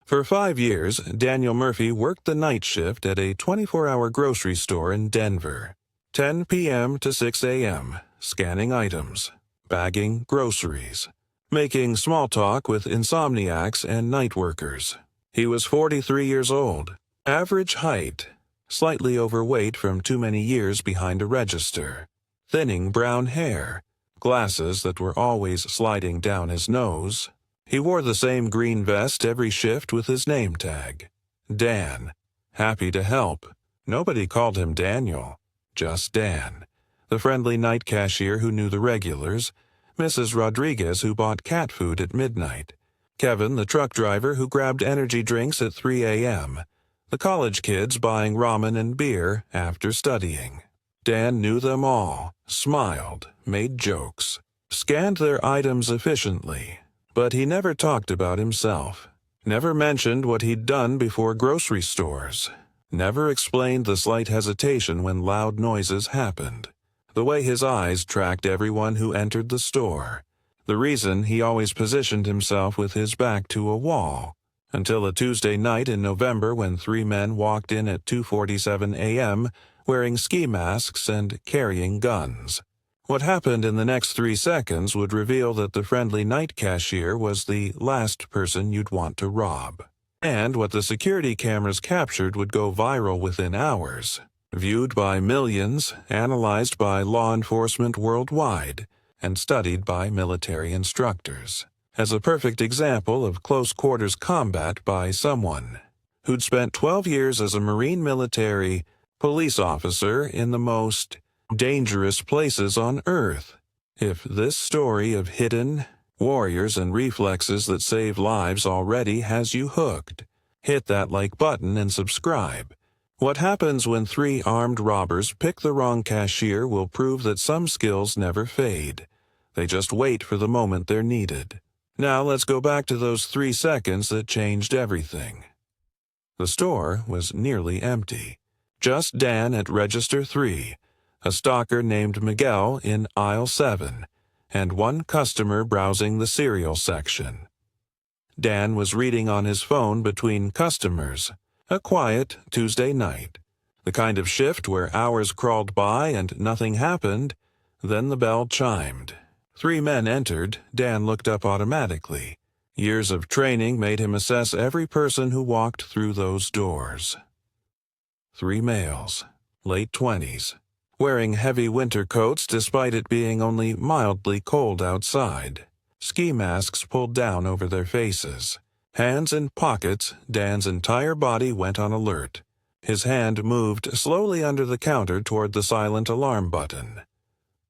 For 5 years, Daniel Murphy worked the night shift at a 24-hour grocery store in Denver. 10 p.m. to 6 a.m., scanning items, bagging groceries, making small talk with insomniacs and night workers. He was 43 years old, average height, slightly overweight from too many years behind a register, thinning brown hair, glasses that were always sliding down his nose. He wore the same green vest every shift with his name tag. Dan. Happy to help. Nobody called him Daniel. Just Dan. The friendly night cashier who knew the regulars. Mrs. Rodriguez who bought cat food at midnight. Kevin, the truck driver who grabbed energy drinks at 3 a.m. The college kids buying ramen and beer after studying. Dan knew them all, smiled, made jokes, scanned their items efficiently. But he never talked about himself, never mentioned what he'd done before grocery stores, never explained the slight hesitation when loud noises happened, the way his eyes tracked everyone who entered the store, the reason he always positioned himself with his back to a wall, until a Tuesday night in November when 3 men walked in at 2:47 a.m. wearing ski masks and carrying guns. What happened in the next 3 seconds would reveal that the friendly night cashier was the last person you'd want to rob. And what the security cameras captured would go viral within hours, viewed by millions, analyzed by law enforcement worldwide, and studied by military instructors, as a perfect example of close-quarters combat by someone who'd spent 12 years as a Marine military police officer in the most dangerous places on Earth. If this story of hidden warriors and reflexes that save lives already has you hooked, hit that like button and subscribe. What happens when 3 armed robbers pick the wrong cashier will prove that some skills never fade. They just wait for the moment they're needed. Now let's go back to those 3 seconds that changed everything. The store was nearly empty. Just Dan at Register 3, a stalker named Miguel in aisle 7, and 1 customer browsing the cereal section. Dan was reading on his phone between customers, a quiet Tuesday night, the kind of shift where hours crawled by and nothing happened. Then the bell chimed. 3 men entered. Dan looked up automatically. Years of training made him assess every person who walked through those doors. 3 males, late 20s. Wearing heavy winter coats despite it being only mildly cold outside. Ski masks pulled down over their faces. Hands in pockets, Dan's entire body went on alert. His hand moved slowly under the counter toward the silent alarm button.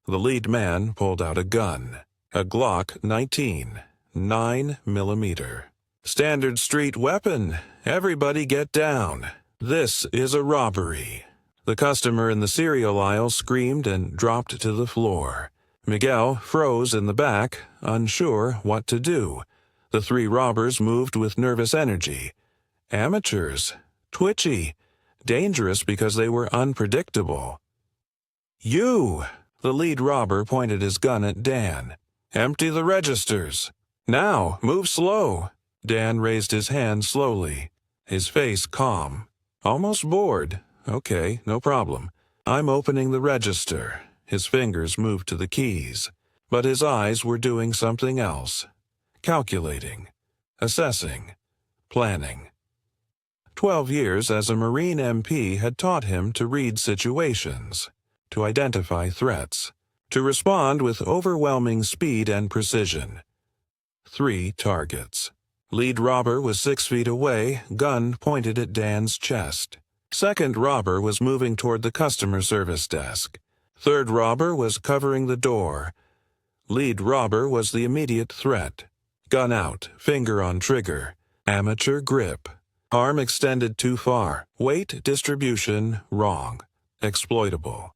The lead man pulled out a gun. A Glock 19, 9mm. Standard street weapon. Everybody get down. This is a robbery. The customer in the cereal aisle screamed and dropped to the floor. Miguel froze in the back, unsure what to do. The 3 robbers moved with nervous energy. Amateurs, twitchy, dangerous because they were unpredictable. "You!" The lead robber pointed his gun at Dan. "Empty the registers. Now, move slow." Dan raised his hand slowly, his face calm, almost bored. "Okay, no problem. I'm opening the register." His fingers moved to the keys, but his eyes were doing something else. Calculating, assessing, planning. 12 years as a Marine MP had taught him to read situations, to identify threats, to respond with overwhelming speed and precision. 3 targets. Lead robber was 6 feet away, gun pointed at Dan's chest. Second robber was moving toward the customer service desk. Third robber was covering the door. Lead robber was the immediate threat. Gun out, finger on trigger. Amateur grip. Arm extended too far. Weight distribution wrong. Exploitable.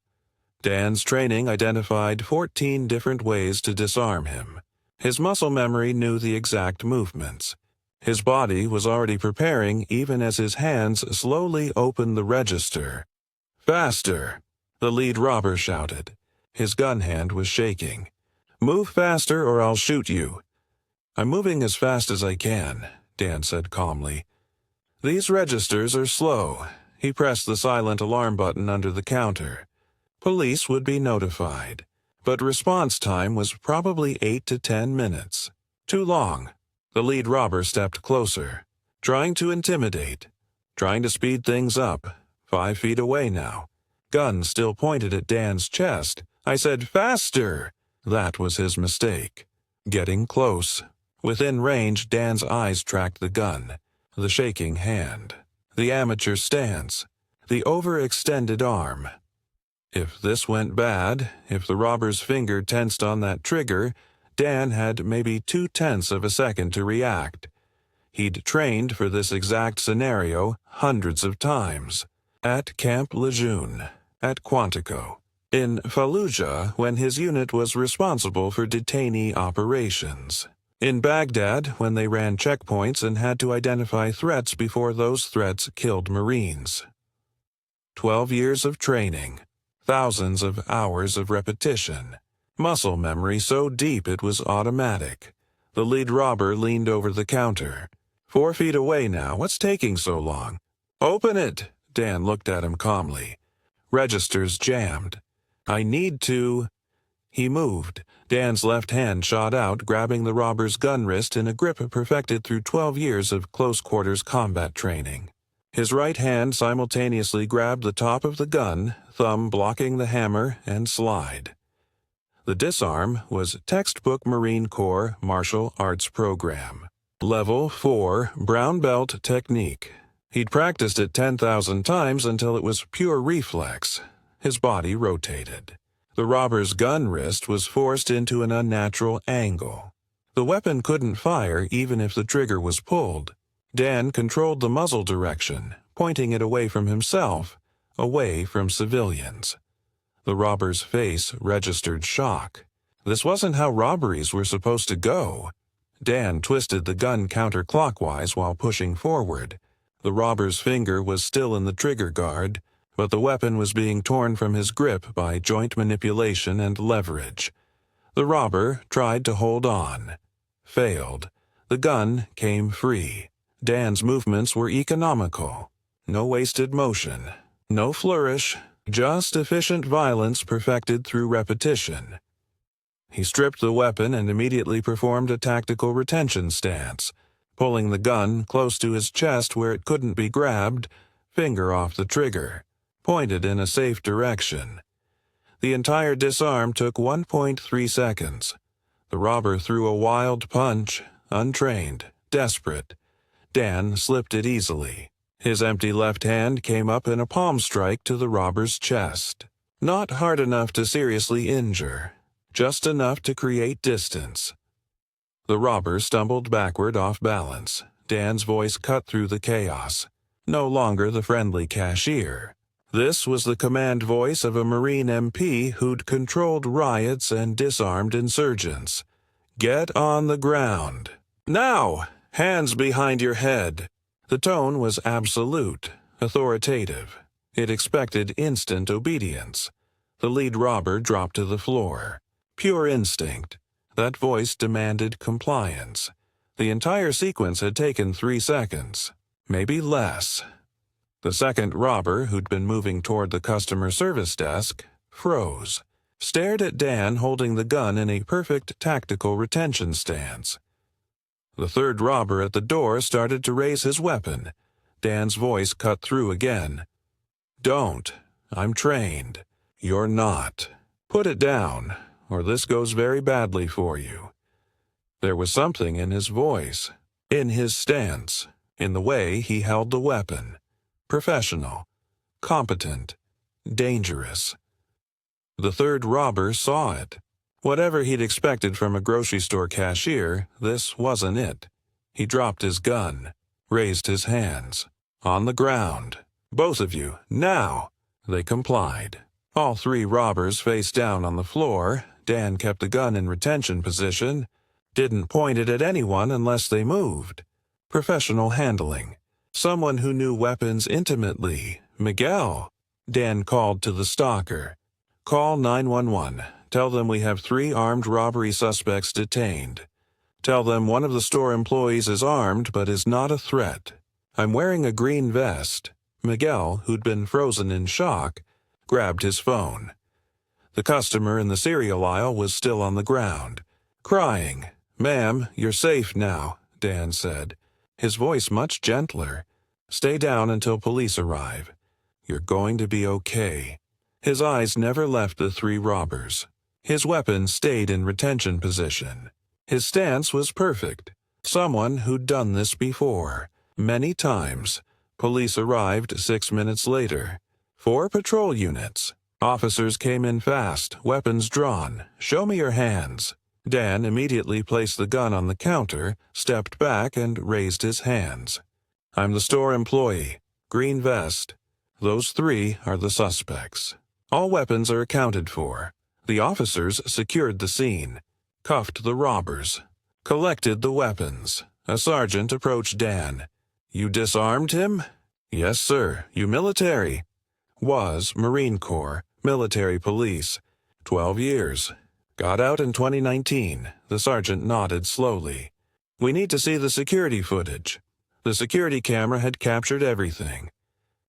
Dan's training identified 14 different ways to disarm him. His muscle memory knew the exact movements. His body was already preparing even as his hands slowly opened the register. "Faster!" the lead robber shouted. His gun hand was shaking. "Move faster or I'll shoot you." "I'm moving as fast as I can," Dan said calmly. These registers are slow. He pressed the silent alarm button under the counter. Police would be notified, but response time was probably 8 to 10 minutes. Too long. The lead robber stepped closer, trying to intimidate, trying to speed things up. 5 feet away now. Gun still pointed at Dan's chest. I said, "Faster!" That was his mistake. Getting close. Within range, Dan's eyes tracked the gun, the shaking hand, the amateur stance, the overextended arm. If this went bad, if the robber's finger tensed on that trigger, Dan had maybe 0.2 of a second to react. He'd trained for this exact scenario hundreds of times. At Camp Lejeune, at Quantico, in Fallujah when his unit was responsible for detainee operations. In Baghdad when they ran checkpoints and had to identify threats before those threats killed Marines. 12 years of training, thousands of hours of repetition, muscle memory so deep it was automatic. The lead robber leaned over the counter. 4 feet away now, what's taking so long? "Open it!" Dan looked at him calmly. Registers jammed. "I need to—" He moved. Dan's left hand shot out, grabbing the robber's gun wrist in a grip perfected through 12 years of close-quarters combat training. His right hand simultaneously grabbed the top of the gun, thumb blocking the hammer, and slide. The disarm was textbook Marine Corps martial arts program. Level 4 brown belt technique. He'd practiced it 10,000 times until it was pure reflex. His body rotated. The robber's gun wrist was forced into an unnatural angle. The weapon couldn't fire even if the trigger was pulled. Dan controlled the muzzle direction, pointing it away from himself, away from civilians. The robber's face registered shock. This wasn't how robberies were supposed to go. Dan twisted the gun counterclockwise while pushing forward. The robber's finger was still in the trigger guard, but the weapon was being torn from his grip by joint manipulation and leverage. The robber tried to hold on. Failed. The gun came free. Dan's movements were economical. No wasted motion. No flourish. Just efficient violence perfected through repetition. He stripped the weapon and immediately performed a tactical retention stance, pulling the gun close to his chest where it couldn't be grabbed, finger off the trigger, pointed in a safe direction. The entire disarm took 1.3 seconds. The robber threw a wild punch, untrained, desperate. Dan slipped it easily. His empty left hand came up in a palm strike to the robber's chest. Not hard enough to seriously injure, just enough to create distance. The robber stumbled backward off balance. Dan's voice cut through the chaos. No longer the friendly cashier. This was the command voice of a Marine MP who'd controlled riots and disarmed insurgents. "Get on the ground. Now! Hands behind your head." The tone was absolute, authoritative. It expected instant obedience. The lead robber dropped to the floor. Pure instinct. That voice demanded compliance. The entire sequence had taken 3 seconds, maybe less. The second robber, who'd been moving toward the customer service desk, froze, stared at Dan holding the gun in a perfect tactical retention stance. The third robber at the door started to raise his weapon. Dan's voice cut through again. "Don't. I'm trained. You're not. Put it down, or this goes very badly for you." There was something in his voice, in his stance, in the way he held the weapon. Professional, competent, dangerous. The third robber saw it. Whatever he'd expected from a grocery store cashier, this wasn't it. He dropped his gun, raised his hands. "On the ground. Both of you, now!" They complied. All 3 robbers faced down on the floor. Dan kept the gun in retention position, didn't point it at anyone unless they moved. Professional handling. Someone who knew weapons intimately. "Miguel." Dan called to the stalker. "Call 911. Tell them we have 3 armed robbery suspects detained. Tell them one of the store employees is armed but is not a threat. I'm wearing a green vest. Miguel, who'd been frozen in shock, grabbed his phone. The customer in the cereal aisle was still on the ground, crying. "Ma'am, you're safe now," Dan said, his voice much gentler. "Stay down until police arrive. You're going to be okay." His eyes never left the three robbers. His weapon stayed in retention position. His stance was perfect. Someone who'd done this before, many times. Police arrived 6 minutes later. 4 patrol units. Officers came in fast, weapons drawn. "Show me your hands." Dan immediately placed the gun on the counter, stepped back, and raised his hands. "I'm the store employee. Green vest. Those 3 are the suspects. All weapons are accounted for." The officers secured the scene, cuffed the robbers, collected the weapons. A sergeant approached Dan. "You disarmed him?" "Yes, sir. You military?" "Was Marine Corps, military police. 12 years. Got out in 2019. The sergeant nodded slowly. "We need to see the security footage." The security camera had captured everything.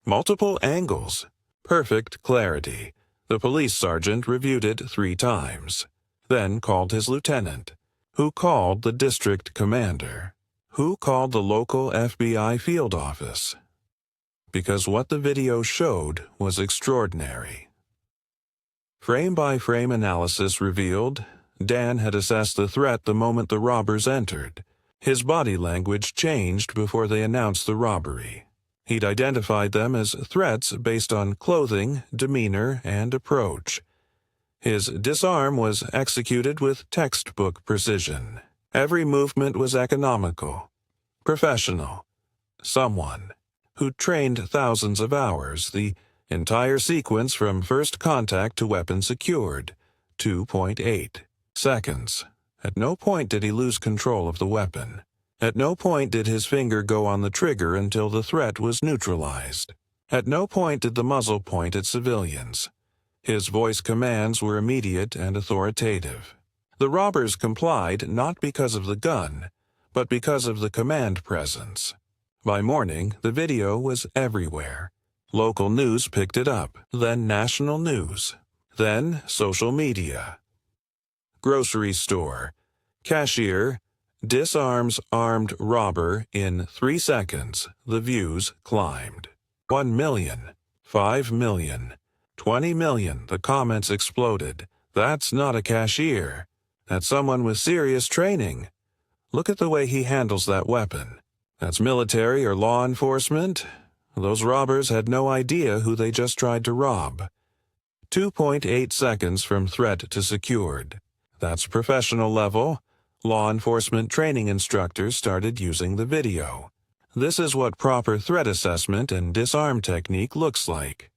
Multiple angles. Perfect clarity. The police sergeant reviewed it 3 times. Then called his lieutenant, who called the district commander, who called the local FBI field office. Because what the video showed was extraordinary. Frame-by-frame analysis revealed Dan had assessed the threat the moment the robbers entered. His body language changed before they announced the robbery. He'd identified them as threats based on clothing, demeanor, and approach. His disarm was executed with textbook precision. Every movement was economical, professional. Someone who'd trained thousands of hours, the entire sequence from first contact to weapon secured, 2.8 seconds. At no point did he lose control of the weapon. At no point did his finger go on the trigger until the threat was neutralized. At no point did the muzzle point at civilians. His voice commands were immediate and authoritative. The robbers complied not because of the gun, but because of the command presence. By morning, the video was everywhere. Local news picked it up, then national news, then social media. Grocery store. Cashier disarms armed robber in 3 seconds. The views climbed. 1 million, 5 million, 20 million. The comments exploded. "That's not a cashier. That's someone with serious training. Look at the way he handles that weapon. That's military or law enforcement. Those robbers had no idea who they just tried to rob." 2.8 seconds from threat to secured. That's professional level. Law enforcement training instructors started using the video. This is what proper threat assessment and disarm technique looks like.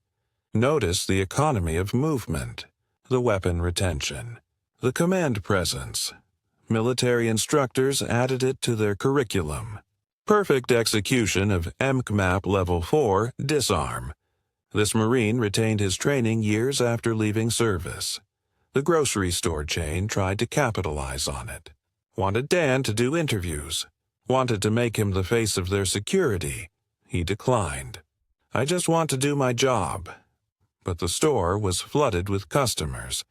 Notice the economy of movement, the weapon retention, the command presence. Military instructors added it to their curriculum. Perfect execution of MCMAP Level 4 disarm. This Marine retained his training years after leaving service. The grocery store chain tried to capitalize on it. Wanted Dan to do interviews. Wanted to make him the face of their security. He declined. "I just want to do my job." But the store was flooded with customers.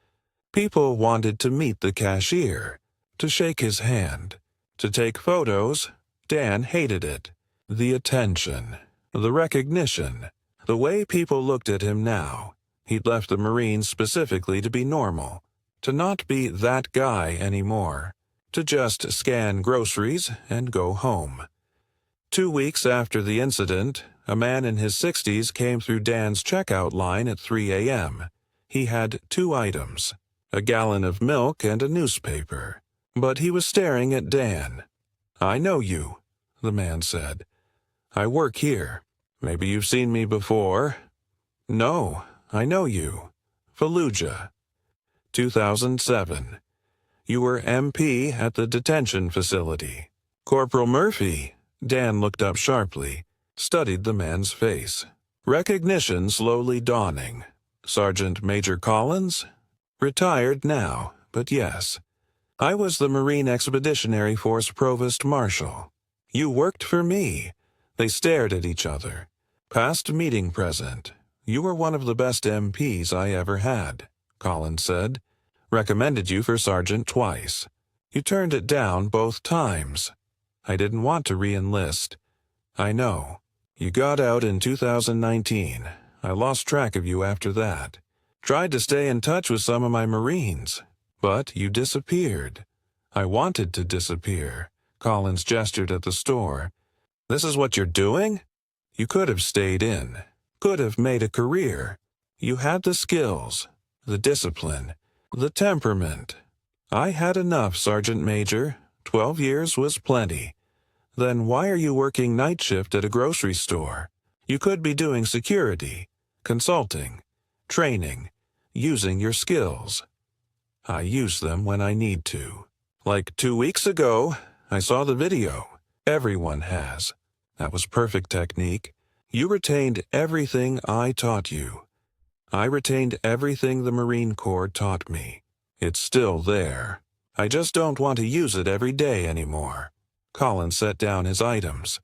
People wanted to meet the cashier, to shake his hand, to take photos. Dan hated it. The attention, the recognition, the way people looked at him now. He'd left the Marines specifically to be normal, to not be that guy anymore, to just scan groceries and go home. 2 weeks after the incident, a man in his 60s came through Dan's checkout line at 3 a.m. He had 2 items, a gallon of milk and a newspaper. But he was staring at Dan. "I know you," the man said. "I work here. Maybe you've seen me before." "No, I know you. Fallujah. 2007. You were MP at the detention facility." "Corporal Murphy." Dan looked up sharply, studied the man's face. Recognition slowly dawning. "Sergeant Major Collins?" "Retired now, but yes. I was the Marine Expeditionary Force Provost Marshal. You worked for me. They stared at each other. Past meeting present. You were one of the best MPs I ever had, Collins said. Recommended you for sergeant twice. You turned it down both times. I didn't want to re-enlist. I know. You got out in 2019. I lost track of you after that. Tried to stay in touch with some of my Marines, but you disappeared. I wanted to disappear. Collins gestured at the store. This is what you're doing? You could have stayed in. Could have made a career. You had the skills, the discipline, the temperament. I had enough, Sergeant Major. 12 years was plenty. Then why are you working night shift at a grocery store? You could be doing security, consulting, training, using your skills. I use them when I need to. Like 2 weeks ago, I saw the video. Everyone has. That was perfect technique. You retained everything I taught you. I retained everything the Marine Corps taught me. It's still there. I just don't want to use it every day anymore. Collins set down his items.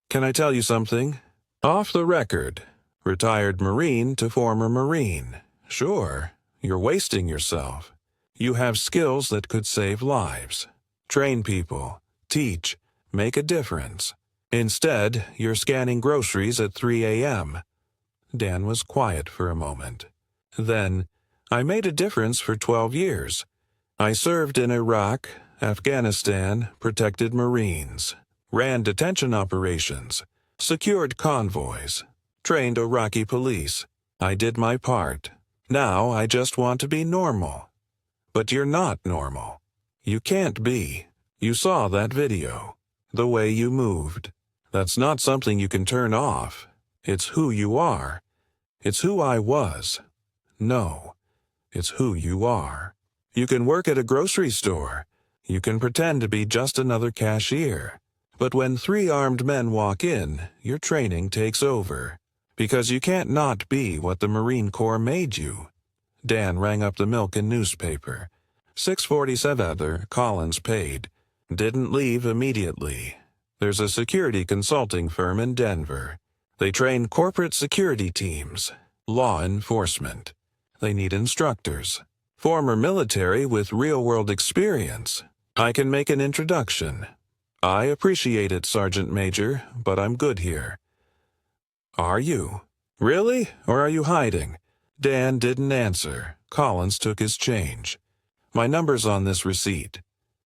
Can I tell you something? Off the record. Retired Marine to former Marine. Sure, you're wasting yourself. You have skills that could save lives. Train people, teach, make a difference. Instead, you're scanning groceries at 3 a.m. Dan was quiet for a moment. Then, I made a difference for 12 years. I served in Iraq, Afghanistan, protected Marines, ran detention operations, secured convoys, trained Iraqi police. I did my part. Now I just want to be normal. But you're not normal. You can't be. You saw that video. The way you moved. That's not something you can turn off. It's who you are. It's who I was. No, it's who you are. You can work at a grocery store. You can pretend to be just another cashier. But when 3 armed men walk in, your training takes over. Because you can't not be what the Marine Corps made you. Dan rang up the milk and newspaper. 6:47 Collins paid. Didn't leave immediately. There's a security consulting firm in Denver. They train corporate security teams, law enforcement. They need instructors. Former military with real-world experience. I can make an introduction. I appreciate it, Sergeant Major, but I'm good here. Are you? Really? Or are you hiding? Dan didn't answer. Collins took his change. My number's on this receipt.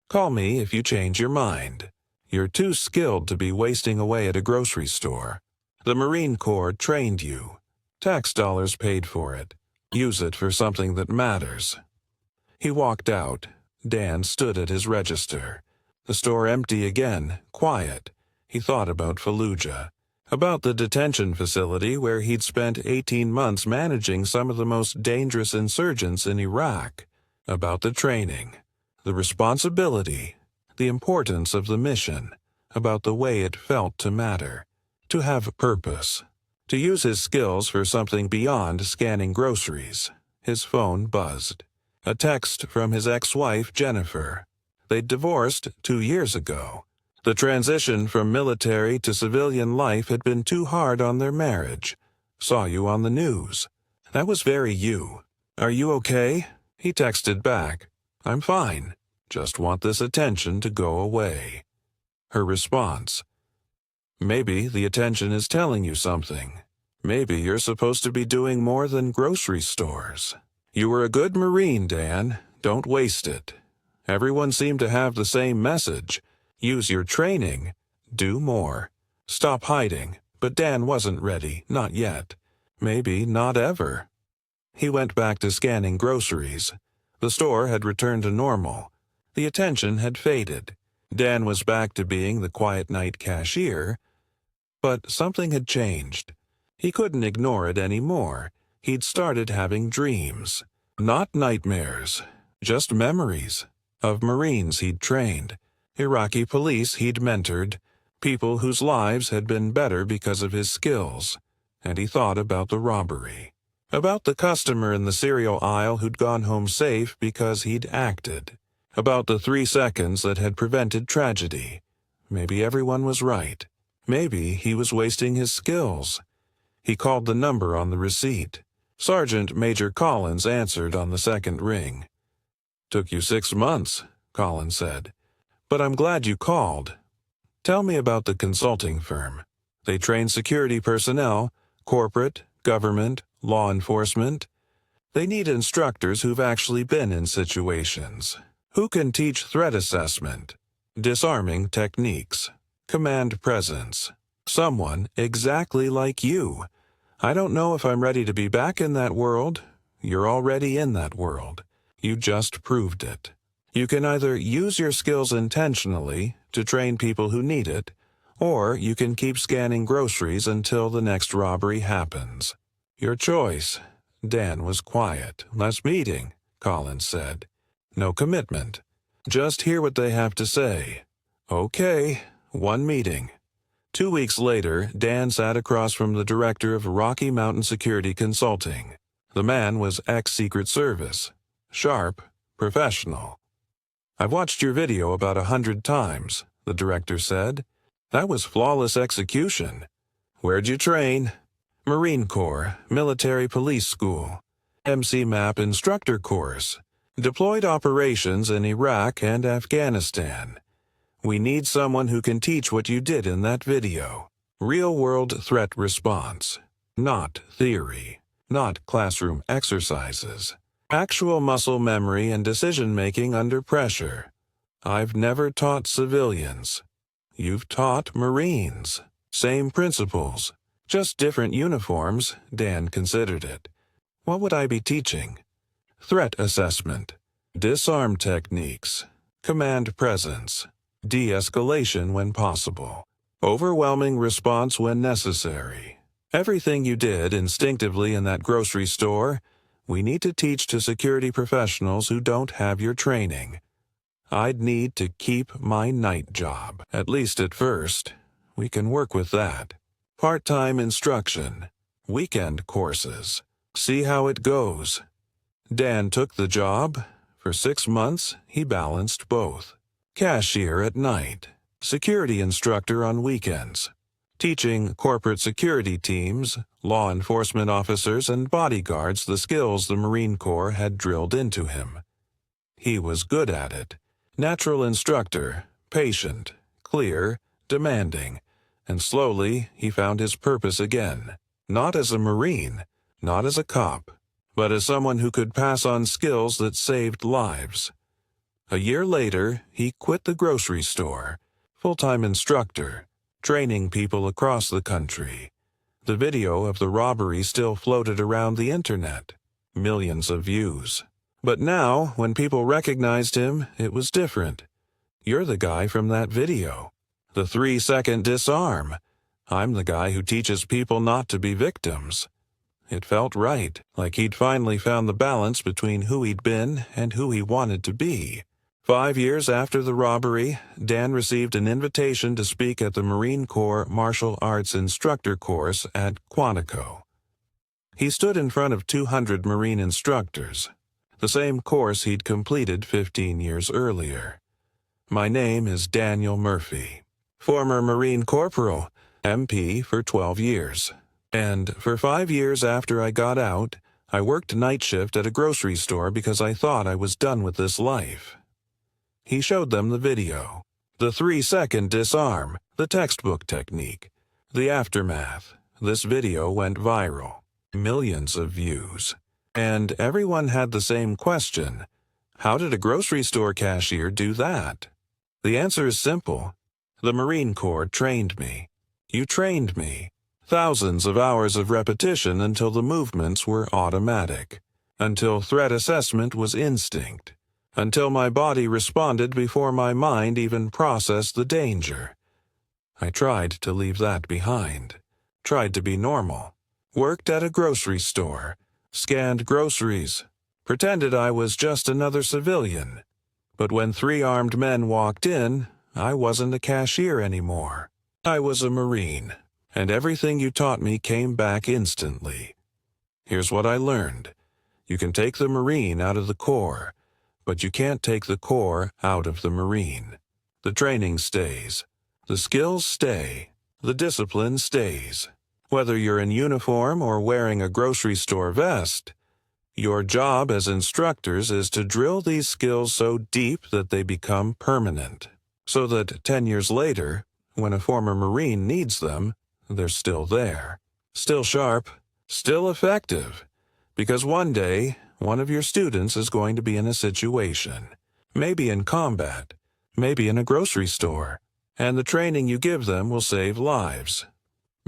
Call me if you change your mind. You're too skilled to be wasting away at a grocery store. The Marine Corps trained you. Tax dollars paid for it. Use it for something that matters. He walked out. Dan stood at his register. The store empty again, quiet. He thought about Fallujah. About the detention facility where he'd spent 18 months managing some of the most dangerous insurgents in Iraq. About the training, the responsibility, the importance of the mission, about the way it felt to matter, to have purpose, to use his skills for something beyond scanning groceries. His phone buzzed. A text from his ex-wife, Jennifer. They'd divorced 2 years ago. The transition from military to civilian life had been too hard on their marriage. Saw you on the news. That was very you. Are you okay? He texted back. I'm fine. Just want this attention to go away. Her response. Maybe the attention is telling you something. Maybe you're supposed to be doing more than grocery stores. You were a good Marine, Dan. Don't waste it. Everyone seemed to have the same message. Use your training. Do more. Stop hiding. But Dan wasn't ready, not yet. Maybe not ever. He went back to scanning groceries. The store had returned to normal. The attention had faded. Dan was back to being the quiet night cashier. But something had changed. He couldn't ignore it anymore. He'd started having dreams. Not nightmares, just memories. Of Marines he'd trained, Iraqi police he'd mentored, people whose lives had been better because of his skills. And he thought about the robbery. About the customer in the cereal aisle who'd gone home safe because he'd acted. About the 3 seconds that had prevented tragedy. Maybe everyone was right. Maybe he was wasting his skills. He called the number on the receipt. Sergeant Major Collins answered on the second ring. "Took you 6 months," Collins said. "But I'm glad you called. Tell me about the consulting firm. They train security personnel, corporate, government, law enforcement. They need instructors who've actually been in situations, who can teach threat assessment, disarming techniques, command presence. Someone exactly like you. I don't know if I'm ready to be back in that world. You're already in that world. You just proved it. You can either use your skills intentionally to train people who need it, or you can keep scanning groceries until the next robbery happens. Your choice." Dan was quiet. "Less meeting," Collins said. "No commitment. Just hear what they have to say." "Okay, 1 meeting." 2 weeks later, Dan sat across from the director of Rocky Mountain Security Consulting. The man was ex-Secret Service. Sharp, professional. "I've watched your video about 100 times, the director said. "That was flawless execution. Where'd you train?" "Marine Corps, Military Police School, MC Map Instructor Course. Deployed operations in Iraq and Afghanistan. We need someone who can teach what you did in that video. Real-world threat response. Not theory. Not classroom exercises. Actual muscle memory and decision-making under pressure. I've never taught civilians. You've taught Marines. Same principles. Just different uniforms," Dan considered it. "What would I be teaching?" "Threat assessment. Disarm techniques. Command presence. De-escalation when possible. Overwhelming response when necessary. Everything you did instinctively in that grocery store, we need to teach to security professionals who don't have your training. I'd need to keep my night job, at least at first. We can work with that. Part-time instruction. Weekend courses. See how it goes." Dan took the job. For 6 months, he balanced both. Cashier at night. Security instructor on weekends. Teaching corporate security teams, law enforcement officers, and bodyguards the skills the Marine Corps had drilled into him. He was good at it. Natural instructor, patient, clear, demanding, and slowly he found his purpose again. Not as a Marine, not as a cop, but as someone who could pass on skills that saved lives. A year later, he quit the grocery store, full-time instructor, training people across the country. The video of the robbery still floated around the internet. Millions of views. But now, when people recognized him, it was different. "You're the guy from that video. The 3-second disarm. I'm the guy who teaches people not to be victims." It felt right, like he'd finally found the balance between who he'd been and who he wanted to be. 5 years after the robbery, Dan received an invitation to speak at the Marine Corps Martial Arts Instructor Course at Quantico. He stood in front of 200 Marine instructors, the same course he'd completed 15 years earlier. "My name is Daniel Murphy. Former Marine Corporal, MP for 12 years. And for 5 years after I got out, I worked night shift at a grocery store because I thought I was done with this life." He showed them the video. The 3-second disarm, the textbook technique. The aftermath. This video went viral. Millions of views. And everyone had the same question. How did a grocery store cashier do that? The answer is simple. The Marine Corps trained me. You trained me. Thousands of hours of repetition until the movements were automatic. Until threat assessment was instinct. Until my body responded before my mind even processed the danger. I tried to leave that behind. Tried to be normal. Worked at a grocery store. Scanned groceries. Pretended I was just another civilian. But when 3 armed men walked in, I wasn't a cashier anymore. I was a Marine, and everything you taught me came back instantly. Here's what I learned. You can take the Marine out of the Corps, but you can't take the Corps out of the Marine. The training stays. The skills stay. the discipline stays. Whether you're in uniform or wearing a grocery store vest, your job as instructors is to drill these skills so deep that they become permanent, so that 10 years later, when a former Marine needs them, they're still there, still sharp, still effective, because one day, one of your students is going to be in a situation, maybe in combat, maybe in a grocery store, and the training you give them will save lives.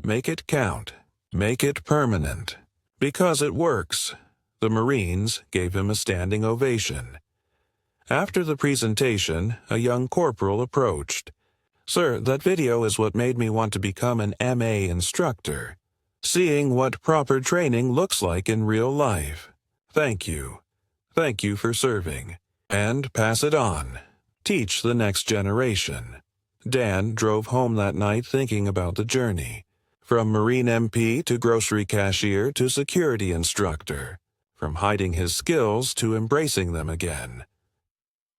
Make it count. Make it permanent. Because it works. The Marines gave him a standing ovation. After the presentation, a young corporal approached. "Sir, that video is what made me want to become an MA instructor. Seeing what proper training looks like in real life. Thank you. Thank you for serving. And pass it on. Teach the next generation." Dan drove home that night thinking about the journey. From Marine MP to grocery cashier to security instructor. From hiding his skills to embracing them again.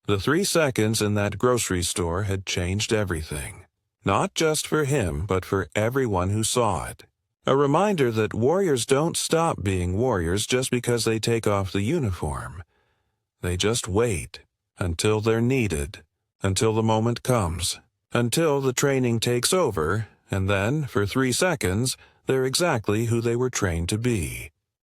The 3 seconds in that grocery store had changed everything. Not just for him, but for everyone who saw it. A reminder that warriors don't stop being warriors just because they take off the uniform. They just wait until they're needed, until the moment comes, until the training takes over, and then, for 3 seconds, they're exactly who they were trained to be.